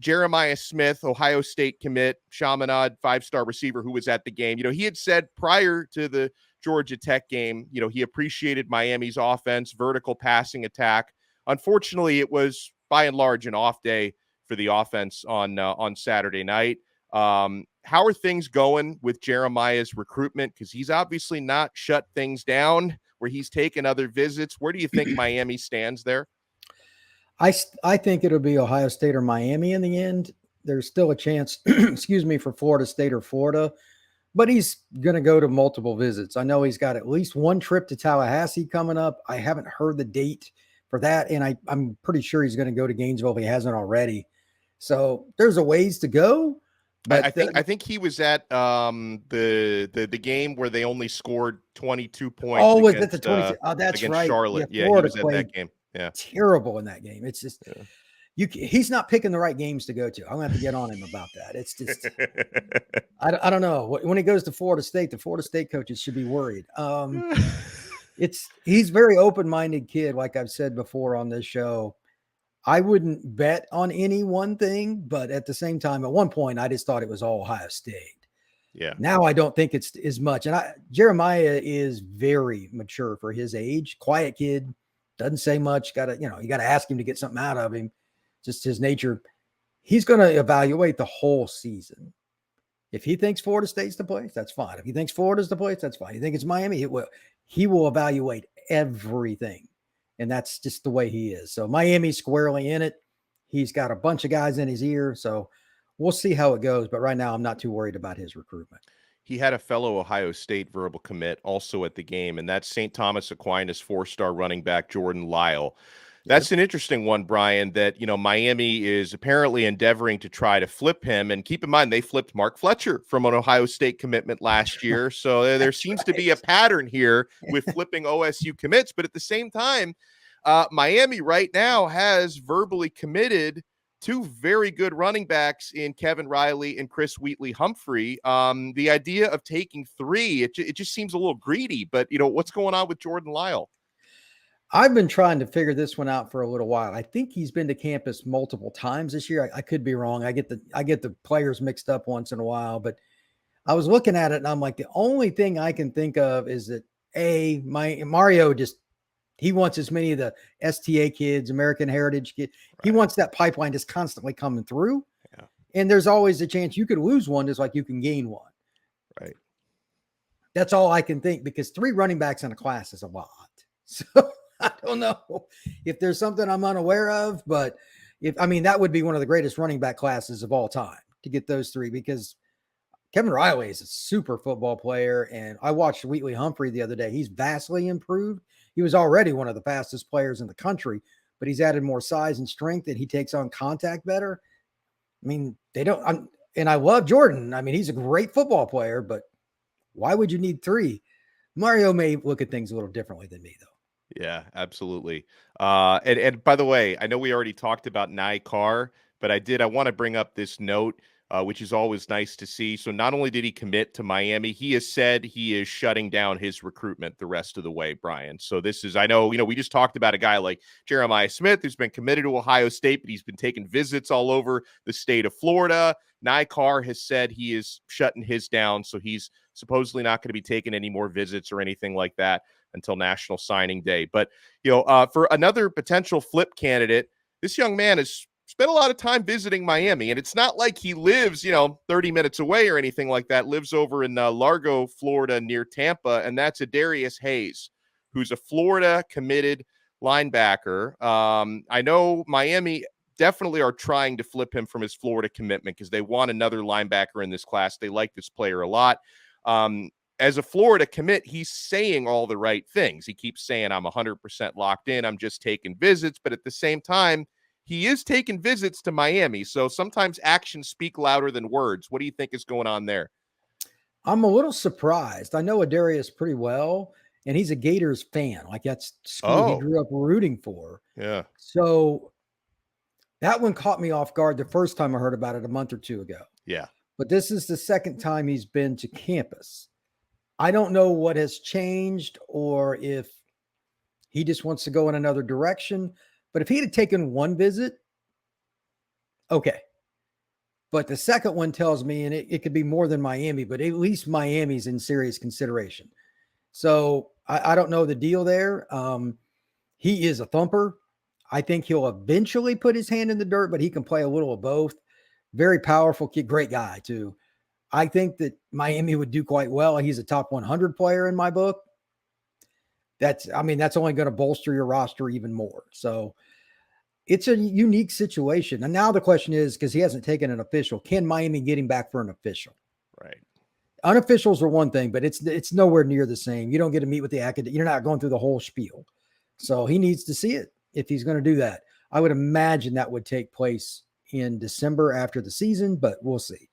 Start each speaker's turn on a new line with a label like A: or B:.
A: Jeremiah Smith, Ohio State commit, Chaminade, 5-star receiver who was at the game, he had said prior to the Georgia Tech game, he appreciated Miami's offense, vertical passing attack. Unfortunately, it was by and large an off day for the offense on Saturday night. How are things going with Jeremiah's recruitment? Because he's obviously not shut things down where he's taken other visits. Where do you think Miami stands there?
B: I think it'll be Ohio State or Miami in the end. There's still a chance, for Florida State or Florida, but he's going to go to multiple visits. I know he's got at least one trip to Tallahassee coming up. I haven't heard the date for that, and I'm pretty sure he's going to go to Gainesville if he hasn't already. So there's a ways to go. But
A: I think he was at the game where they only scored 22 points.
B: Oh, was it the 22? That's
A: against
B: right.
A: Charlotte.
B: Yeah,
A: he was at that game. Yeah,
B: terrible in that game. It's just he's not picking the right games to go to. I'm gonna have to get on him about that. It's just I don't know. When he goes to Florida State, the Florida State coaches should be worried. He's very open-minded kid, like I've said before on this show. I wouldn't bet on any one thing, but at the same time, at one point, I just thought it was all Ohio State.
A: Yeah.
B: Now I don't think it's as much. And Jeremiah is very mature for his age. Quiet kid, doesn't say much. You got to ask him to get something out of him. Just his nature. He's going to evaluate the whole season. If he thinks Florida State's the place, that's fine. If he thinks Florida's the place, that's fine. You think it's Miami, he will evaluate everything. And that's just the way he is. So Miami's squarely in it. He's got a bunch of guys in his ear. So we'll see how it goes. But right now, I'm not too worried about his recruitment.
A: He had a fellow Ohio State verbal commit also at the game, and that's St. Thomas Aquinas 4-star running back Jordan Lyle. That's an interesting one, Brian, that, Miami is apparently endeavoring to try to flip him. And keep in mind, they flipped Mark Fletcher from an Ohio State commitment last year. So there seems to be a pattern here with flipping OSU commits. But at the same time, Miami right now has verbally committed 2 very good running backs in Kevin Riley and Chris Wheatley-Humphrey. The idea of taking 3, it just seems a little greedy. But, what's going on with Jordan Lyle?
B: I've been trying to figure this one out for a little while. I think he's been to campus multiple times this year. I could be wrong. I get the players mixed up once in a while, but I was looking at it and I'm like, the only thing I can think of is that Mario he wants as many of the STA kids, American Heritage kids. Right. He wants that pipeline just constantly coming through. Yeah. And there's always a chance you could lose one just like you can gain one.
A: Right.
B: That's all I can think, because 3 running backs in a class is a lot. So I don't know if there's something I'm unaware of, but that would be one of the greatest running back classes of all time to get those 3, because Kevin Riley is a super football player. And I watched Wheatley-Humphrey the other day. He's vastly improved. He was already one of the fastest players in the country, but he's added more size and strength, and he takes on contact better. And I love Jordan. He's a great football player, but why would you need 3? Mario may look at things a little differently than me, though.
A: Yeah, absolutely. And by the way, I know we already talked about Nye Carr, but I want to bring up this note, which is always nice to see. So not only did he commit to Miami, he has said he is shutting down his recruitment the rest of the way, Brian. So this is, I know, we just talked about a guy like Jeremiah Smith, who's been committed to Ohio State, but he's been taking visits all over the state of Florida. Nye Carr has said he is shutting his down. So he's supposedly not going to be taking any more visits or anything like that until National Signing Day. But, for another potential flip candidate, this young man has spent a lot of time visiting Miami, and it's not like he lives, 30 minutes away or anything like that. Lives over in Largo, Florida, near Tampa, and that's Adarius Hayes, who's a Florida committed linebacker. I know Miami definitely are trying to flip him from his Florida commitment because they want another linebacker in this class. They like this player a lot. As a Florida commit, he's saying all the right things. He keeps saying, I'm 100% locked in. I'm just taking visits. But at the same time, he is taking visits to Miami. So sometimes actions speak louder than words. What do you think is going on there?
B: I'm a little surprised. I know Adarius pretty well, and he's a Gators fan. Like, that's school he grew up rooting for.
A: Yeah.
B: So that one caught me off guard the first time I heard about it a month or 2 ago.
A: Yeah.
B: But this is the second time he's been to campus. I don't know what has changed or if he just wants to go in another direction. But if he had taken one visit, okay. But the second one tells me, and it could be more than Miami, but at least Miami's in serious consideration. So I don't know the deal there. He is a thumper. I think he'll eventually put his hand in the dirt, but he can play a little of both. Very powerful kid, great guy too. I think that Miami would do quite well. He's a top 100 player in my book. That's only going to bolster your roster even more. So it's a unique situation. And now the question is, because he hasn't taken an official, can Miami get him back for an official?
A: Right.
B: Unofficials are one thing, but it's nowhere near the same. You don't get to meet with the academic. You're not going through the whole spiel. So he needs to see it if he's going to do that. I would imagine that would take place in December after the season, but we'll see.